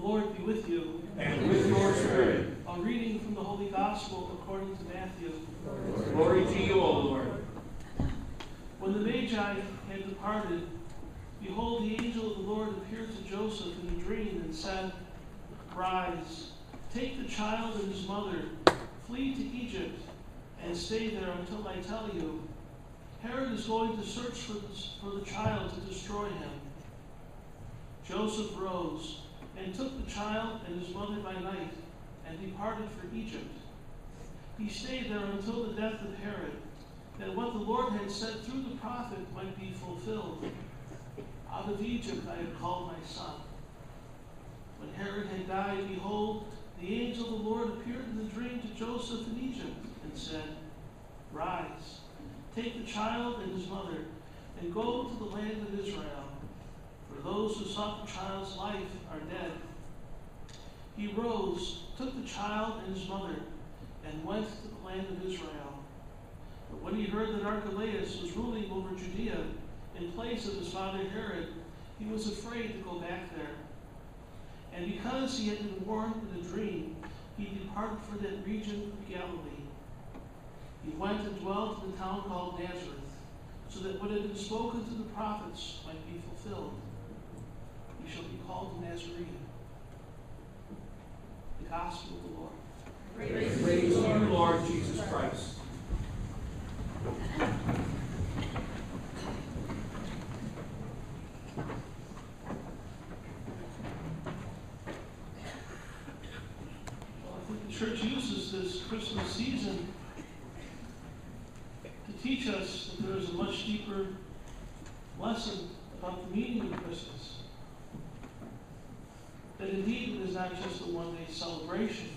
Lord be with you. And with your spirit. A reading from the Holy Gospel according to Matthew. Glory to you, O Lord. When the Magi had departed, behold, the angel of the Lord appeared to Joseph in a dream and said, Rise, take the child and his mother, flee to Egypt, and stay there until I tell you. Herod is going to search for the child to destroy him. Joseph rose and took the child and his mother by night and departed for Egypt. He stayed there until the death of Herod, that what the Lord had said through the prophet might be fulfilled. Out of Egypt I have called my son. When Herod had died, behold, the angel of the Lord appeared in the dream to Joseph in Egypt and said, Rise, take the child and his mother, and go to the land of Israel, for those who sought the child's life are dead. He rose, took the child and his mother, and went to the land of Israel. But when he heard that Archelaus was ruling over Judea in place of his father Herod, he was afraid to go back there. And because he had been warned in a dream, he departed for that region of Galilee. He went and dwelt in a town called Nazareth, so that what had been spoken to the prophets might be fulfilled. He shall be called a Nazarene. The Gospel of the Lord. Praise to you, Lord Jesus Christ. The church uses this Christmas season to teach us that there is a much deeper lesson about the meaning of Christmas. That indeed it is not just a one-day celebration.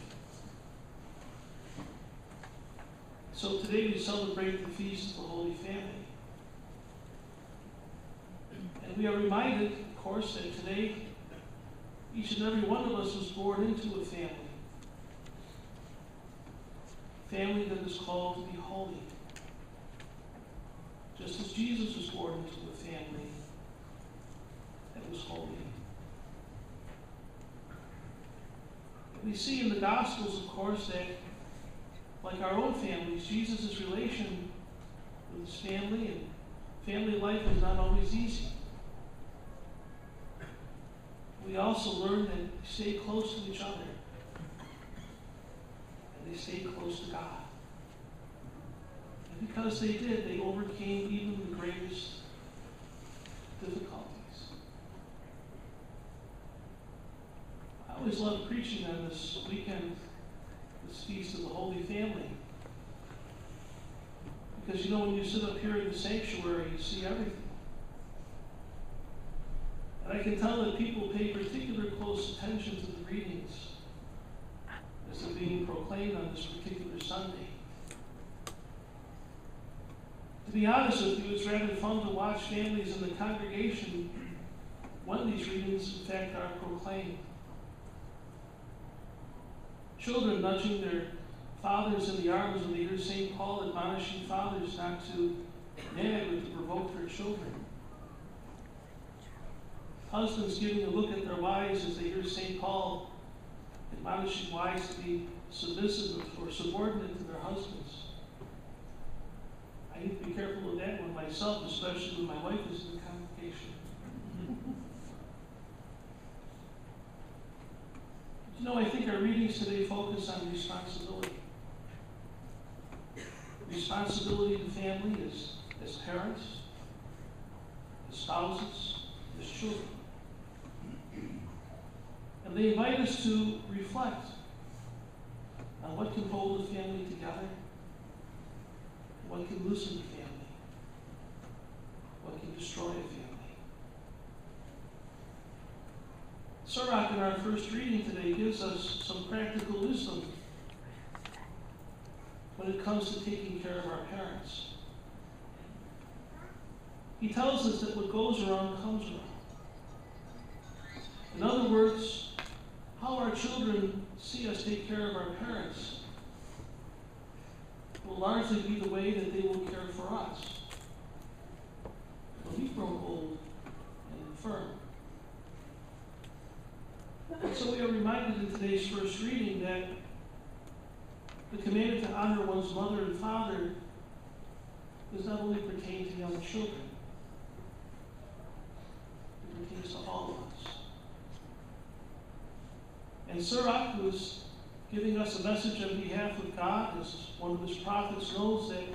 So today we celebrate the Feast of the Holy Family. And we are reminded, of course, that today each and every one of us was born into a family. Family that is called to be holy. Just as Jesus was born into a family that was holy. We see in the Gospels, of course, that like our own families, Jesus' relation with his family and family life is not always easy. We also learn that they stay close to each other. They stayed close to God. And because they did, they overcame even the greatest difficulties. I always love preaching on this weekend, this Feast of the Holy Family. Because you know, when you sit up here in the sanctuary, you see everything. And I can tell that people pay particular close attention to the readings as they're being proclaimed on this particular Sunday. To be honest with you, it's rather fun to watch families in the congregation when these readings, in fact, are proclaimed. Children nudging their fathers in the arms when they hear St. Paul admonishing fathers not to nag or to provoke their children. Husbands giving a look at their wives as they hear St. Paul admonishing wives to be submissive or subordinate to their husbands. I need to be careful of that one myself, especially when my wife is in the congregation. You know, I think our readings today focus on responsibility. Responsibility to family as parents, as spouses, as children. And they invite us to reflect on what can hold a family together, and what can loosen a family, what can destroy a family. Sirach in our first reading today gives us some practical wisdom when it comes to taking care of our parents. He tells us that what goes around comes around. In other words, how our children see us take care of our parents will largely be the way that they will care for us when we grow old and infirm. So we are reminded in today's first reading that the commandment to honor one's mother and father does not only pertain to young children, it pertains to all of us. And Sirach was giving us a message on behalf of God, as one of his prophets knows that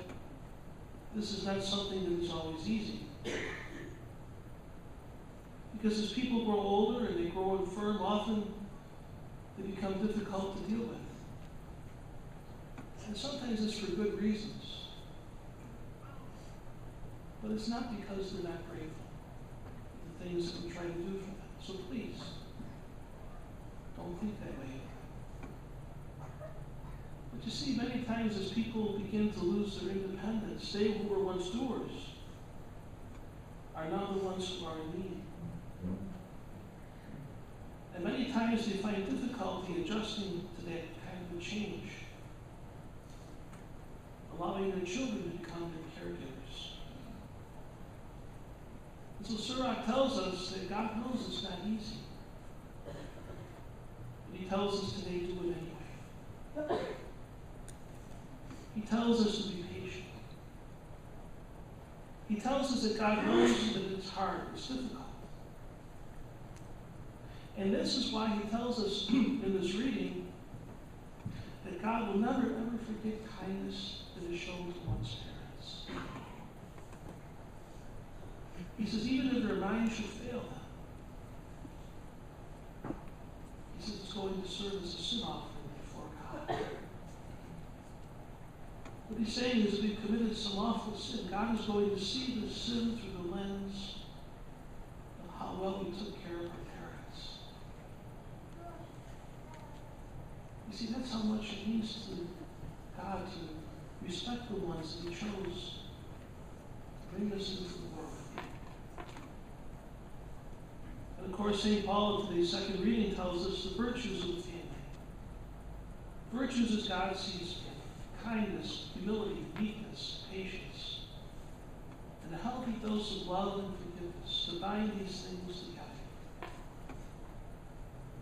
this is not something that is always easy. Because as people grow older and they grow infirm, often they become difficult to deal with. And sometimes it's for good reasons. But it's not because they're not grateful for the things that we try to do for them. So please, don't think that way. But you see, many times as people begin to lose their independence, they who were once doers are now the ones who are in need. And many times they find difficulty adjusting to that kind of a change, allowing their children to become their caregivers. And so Sirach tells us that God knows it's not easy. But he tells us today to do it anyway. He tells us to be patient. He tells us that God knows that it's hard, it's difficult. And this is why he tells us in this reading that God will never, ever forget kindness that is shown to one's parents. He says, even if their mind should fail them, he says it's going to serve as a sin offering before God. What he's saying is, if we've committed some awful sin, God is going to see the sin through the lens of how well we took care of our parents. You see, that's how much it means to God to respect the ones that he chose to bring us into the world. And of course, St. Paul in today's second reading tells us the virtues of the family. Virtues as God sees family: kindness, humility, meekness, patience, and a healthy dose of love and forgiveness to bind these things together.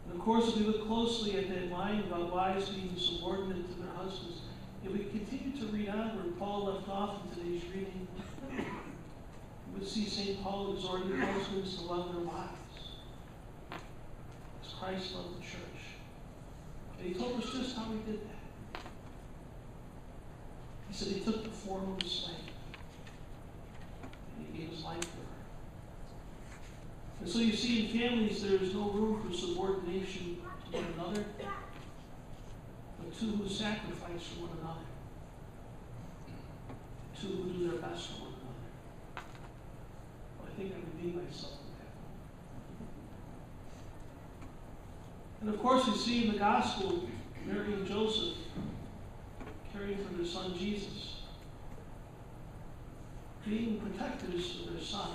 And of course, if we look closely at that line about wives being subordinate to their husbands, if we continue to read on where Paul left off in today's reading, we would see St. Paul exhorting husbands to love their wives as Christ loved the church. And he told us just how he did that. He said he took the form of a slave and he gave his life for her. And so you see, in families there is no room for subordination to one another, but two who sacrifice for one another, two who do their best for one another. Well, I think I redeemed myself with that. And of course, we see in the gospel Mary and Joseph caring for their son Jesus, being protectors of their son.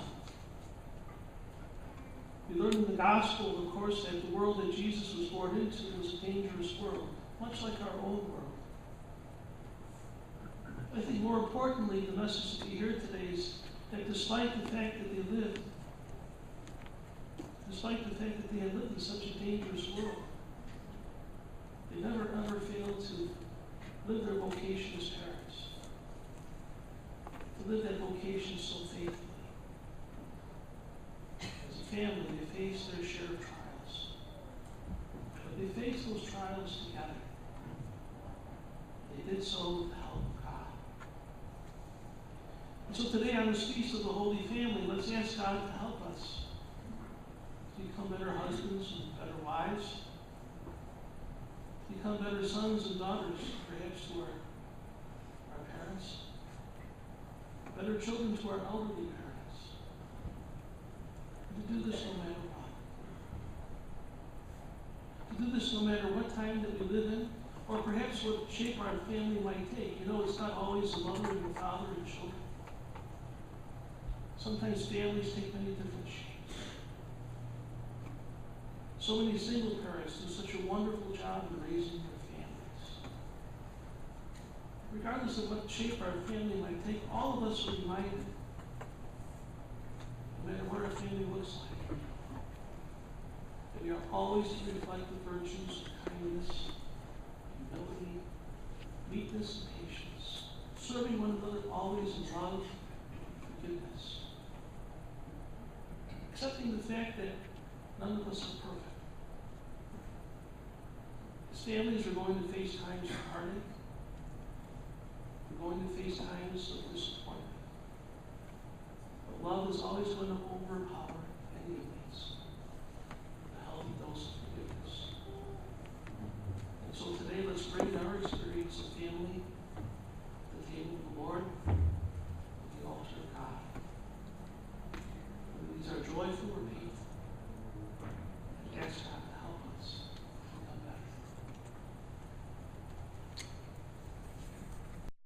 We learn in the gospel, of course, that the world that Jesus was born into was a dangerous world, much like our own world. I think more importantly, the message that we hear today is that despite the fact that they lived, despite the fact that they had lived in such a dangerous world, they never ever failed to live their vocation as parents, to live that vocation so faithfully. As a family, they faced their share of trials, but they faced those trials together. They did so with the help of God. And so today, on this Feast of the Holy Family, let's ask God to help us to become better husbands and better wives, to become better sons and daughters, perhaps to our parents, better children to our elderly parents, and to do this no matter what. To do this no matter what time that we live in, or perhaps what shape our family might take. You know, it's not always a mother and a father and children. Sometimes families take many different shapes. So many single parents do such a wonderful job in raising their families. Regardless of what shape our family might take, all of us are reminded, no matter what our family looks like, that we are always to reflect the virtues of kindness, humility, meekness, and patience, serving one another always in love and forgiveness, accepting the fact that none of us are perfect. As families are going to face times of heartache, we're going to face times of disappointment. But love is always going to overpower any of these.